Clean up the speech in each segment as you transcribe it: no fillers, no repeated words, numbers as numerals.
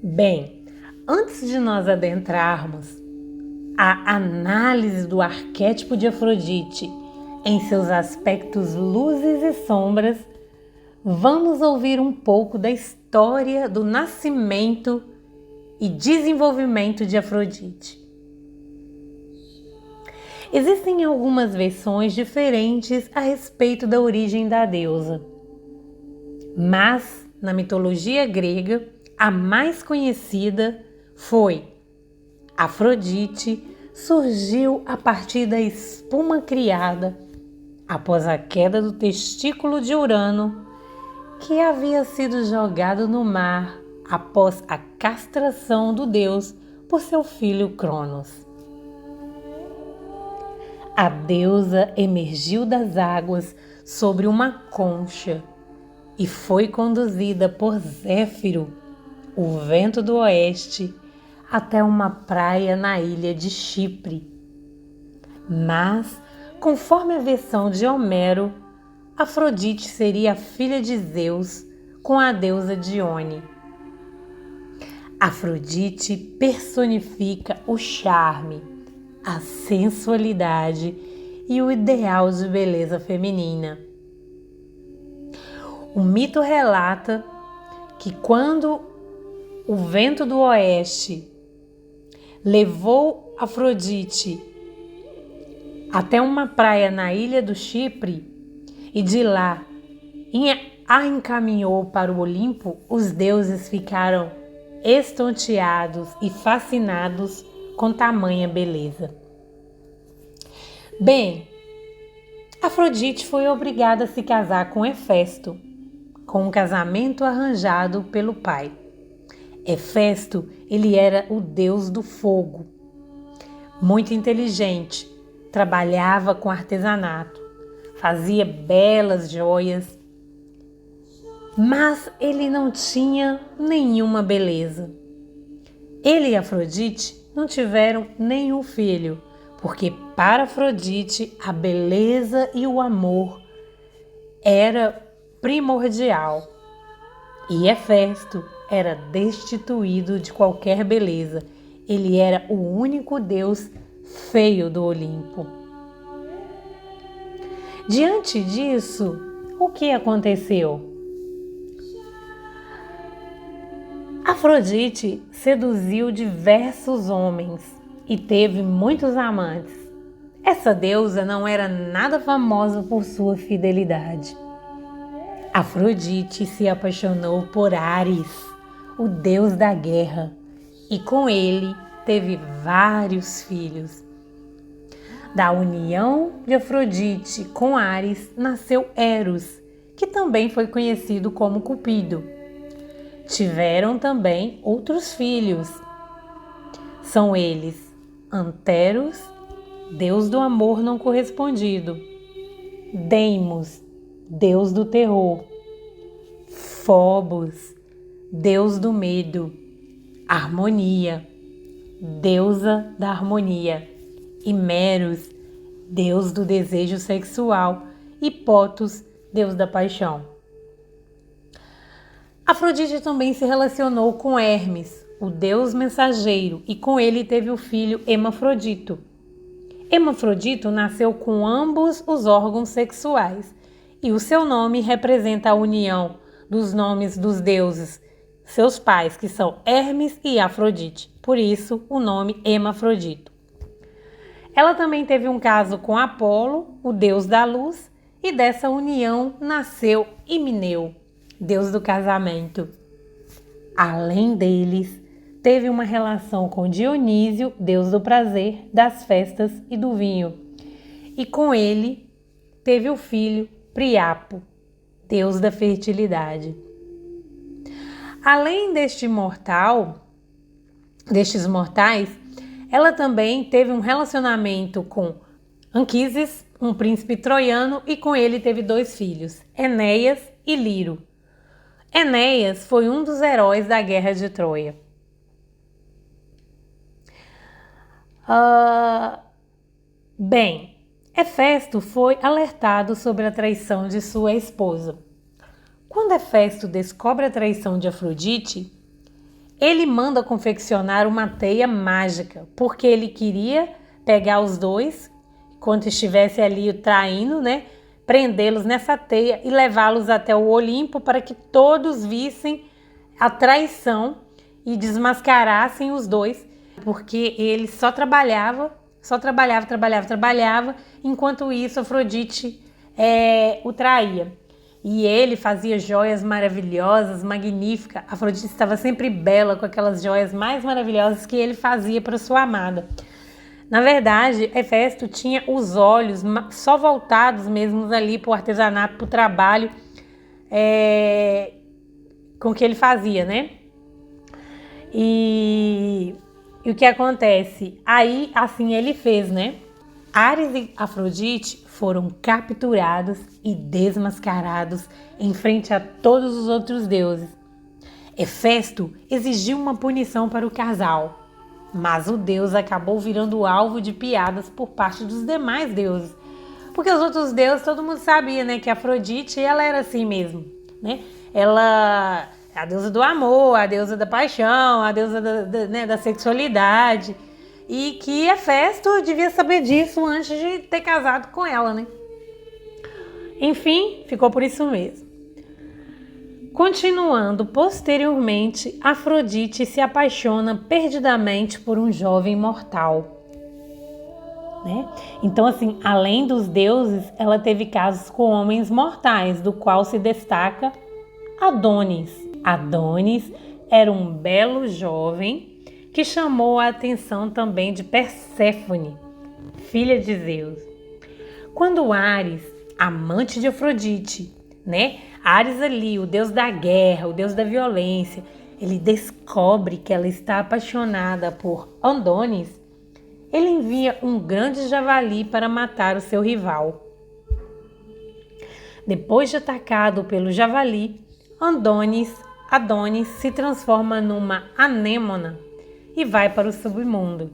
Bem, antes de nós adentrarmos a análise do arquétipo de Afrodite em seus aspectos luzes e sombras, vamos ouvir um pouco da história do nascimento e desenvolvimento de Afrodite. Existem algumas versões diferentes a respeito da origem da deusa, mas na mitologia grega, a mais conhecida foi Afrodite surgiu a partir da espuma criada após a queda do testículo de Urano, que havia sido jogado no mar após a castração do deus por seu filho Cronos. A deusa emergiu das águas sobre uma concha e foi conduzida por Zéfiro, o vento do oeste, até uma praia na ilha de Chipre. Mas, conforme a versão de Homero, Afrodite seria a filha de Zeus com a deusa Dione. Afrodite personifica o charme, a sensualidade e o ideal de beleza feminina. O mito relata que quando o vento do oeste levou Afrodite até uma praia na ilha do Chipre e de lá a encaminhou para o Olimpo, os deuses ficaram estonteados e fascinados com tamanha beleza. Bem, Afrodite foi obrigada a se casar com Hefesto, com um casamento arranjado pelo pai. Hefesto, ele era o deus do fogo. Muito inteligente, trabalhava com artesanato, fazia belas joias, mas ele não tinha nenhuma beleza. Ele e Afrodite não tiveram nenhum filho, porque para Afrodite a beleza e o amor era primordial. E Hefesto era destituído de qualquer beleza. Ele era o único deus feio do Olimpo. Diante disso, o que aconteceu? Afrodite seduziu diversos homens e teve muitos amantes. Essa deusa não era nada famosa por sua fidelidade. Afrodite se apaixonou por Áris, o deus da guerra, e com ele teve vários filhos. Da união de Afrodite com Áris nasceu Eros, que também foi conhecido como Cupido. Tiveram também outros filhos. São eles Anteros, deus do amor não correspondido, Deimos, deus do terror, Fobos, deus do medo, Harmonia, deusa da harmonia, e Meros, deus do desejo sexual, e Potus, deus da paixão. Afrodite também se relacionou com Hermes, o deus mensageiro, e com ele teve o filho Hermafrodito. Hermafrodito nasceu com ambos os órgãos sexuais, e o seu nome representa a união dos nomes dos deuses, seus pais, que são Hermes e Afrodite, por isso o nome Hermafrodito. Ela também teve um caso com Apolo, o deus da luz, e dessa união nasceu Himeneu, deus do casamento. Além deles, teve uma relação com Dionísio, deus do prazer, das festas e do vinho. E com ele teve o filho Priapo, deus da fertilidade. Além destes mortais, ela também teve um relacionamento com Anquises, um príncipe troiano, e com ele teve 2 filhos, Enéas e Liro. Enéas foi um dos heróis da Guerra de Troia. Hefesto foi alertado sobre a traição de sua esposa. Quando Hefesto descobre a traição de Afrodite, Ele manda confeccionar uma teia mágica, porque ele queria pegar os dois, quando estivesse ali traindo, né? Prendê-los nessa teia e levá-los até o Olimpo para que todos vissem a traição e desmascarassem os dois, porque ele só trabalhava, enquanto isso Afrodite o traía. E ele fazia joias maravilhosas, magníficas. Afrodite estava sempre bela com aquelas joias mais maravilhosas que ele fazia para sua amada. Na verdade, Hefesto tinha os olhos só voltados mesmo ali para o artesanato, para o trabalho com que ele fazia, né? E o que acontece? Aí, assim ele fez, né? Ares e Afrodite foram capturados e desmascarados em frente a todos os outros deuses. Hefesto exigiu uma punição para o casal, mas o deus acabou virando alvo de piadas por parte dos demais deuses. Porque os outros deuses, todo mundo sabia, né, que Afrodite, ela era assim mesmo, né? Ela é a deusa do amor, a deusa da paixão, a deusa da sexualidade. E que Hefesto devia saber disso antes de ter casado com ela, né? Enfim, ficou por isso mesmo. Continuando, posteriormente, Afrodite se apaixona perdidamente por um jovem mortal, né? Então, assim, além dos deuses, ela teve casos com homens mortais, do qual se destaca Adonis. Adonis era um belo jovem que chamou a atenção também de Perséfone, filha de Zeus. Quando Ares, amante de Afrodite, né? Ares ali, o deus da guerra, o deus da violência, ele descobre que ela está apaixonada por Adonis, ele envia um grande javali para matar o seu rival. Depois de atacado pelo javali, Adonis se transforma numa anêmona e vai para o submundo.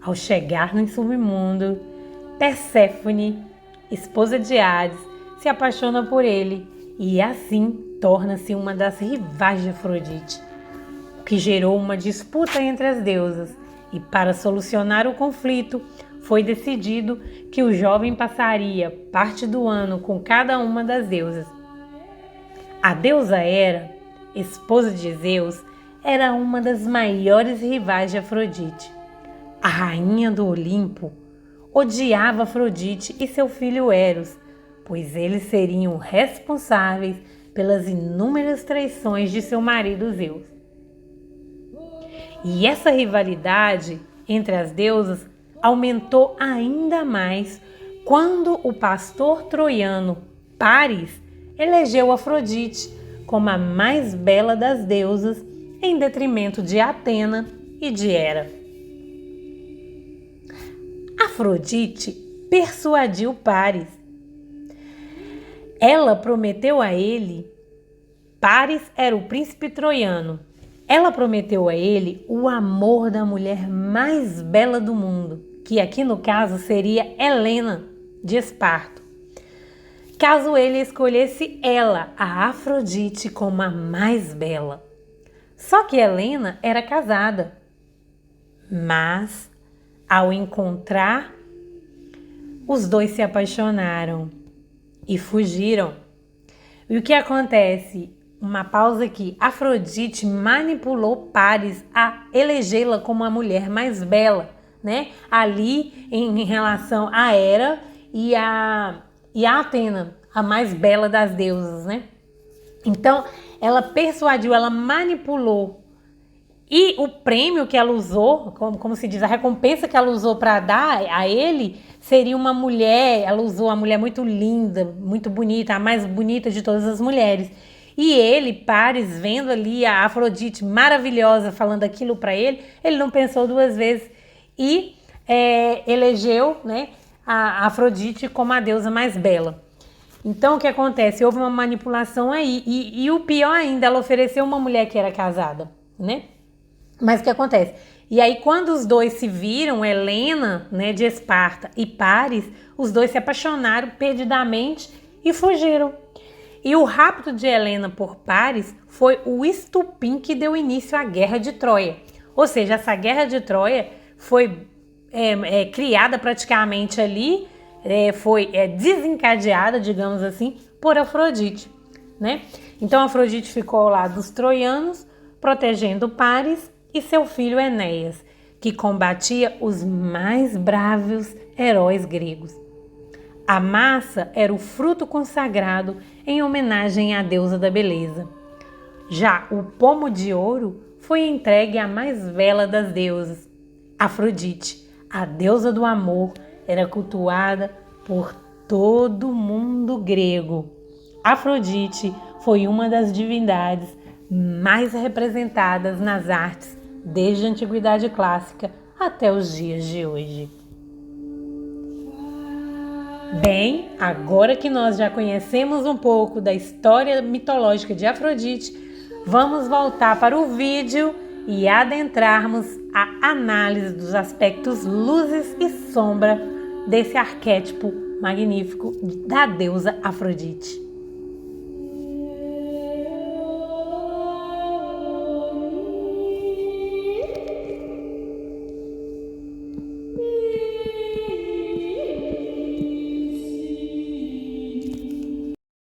Ao chegar no submundo, Perséfone, esposa de Ares, se apaixona por ele e assim torna-se uma das rivais de Afrodite, o que gerou uma disputa entre as deusas. E para solucionar o conflito, foi decidido que o jovem passaria parte do ano com cada uma das deusas. A deusa Hera, esposa de Zeus, era uma das maiores rivais de Afrodite. A rainha do Olimpo odiava Afrodite e seu filho Eros, pois eles seriam responsáveis pelas inúmeras traições de seu marido Zeus. E essa rivalidade entre as deusas aumentou ainda mais quando o pastor troiano Paris elegeu Afrodite como a mais bela das deusas, em detrimento de Atena e de Hera. Afrodite persuadiu Paris. Ela prometeu a ele, Paris era o príncipe troiano, ela prometeu a ele o amor da mulher mais bela do mundo, que aqui no caso seria Helena de Esparto, caso ele escolhesse ela, a Afrodite, como a mais bela. Só que Helena era casada, mas ao encontrar, os dois se apaixonaram e fugiram. E o que acontece? Uma pausa aqui. Afrodite manipulou Paris a elegê-la como a mulher mais bela, né? Ali em relação a Hera e a Atena, a mais bela das deusas, né? Então, ela persuadiu, ela manipulou. E o prêmio que ela usou, como se diz, a recompensa que ela usou para dar a ele, seria uma mulher. Ela usou uma mulher muito linda, muito bonita, a mais bonita de todas as mulheres. E ele, Paris, vendo ali a Afrodite maravilhosa falando aquilo para ele não pensou duas vezes e elegeu, né, a Afrodite como a deusa mais bela. Então, o que acontece? Houve uma manipulação aí. E o pior ainda, ela ofereceu uma mulher que era casada, né? Mas o que acontece? E aí, quando os dois se viram, Helena, né, de Esparta, e Paris, os dois se apaixonaram perdidamente e fugiram. E o rapto de Helena por Paris foi o estupim que deu início à Guerra de Troia. Ou seja, essa Guerra de Troia foi criada praticamente ali, foi desencadeada, digamos assim, por Afrodite, né? Então Afrodite ficou ao lado dos troianos, protegendo Paris e seu filho Enéas, que combatia os mais bravos heróis gregos. A massa era o fruto consagrado em homenagem à deusa da beleza. Já o pomo de ouro foi entregue à mais bela das deusas. Afrodite, a deusa do amor, era cultuada por todo o mundo grego. Afrodite foi uma das divindades mais representadas nas artes desde a Antiguidade Clássica até os dias de hoje. Bem, agora que nós já conhecemos um pouco da história mitológica de Afrodite, vamos voltar para o vídeo e adentrarmos a análise dos aspectos luzes e sombra desse arquétipo magnífico da deusa Afrodite.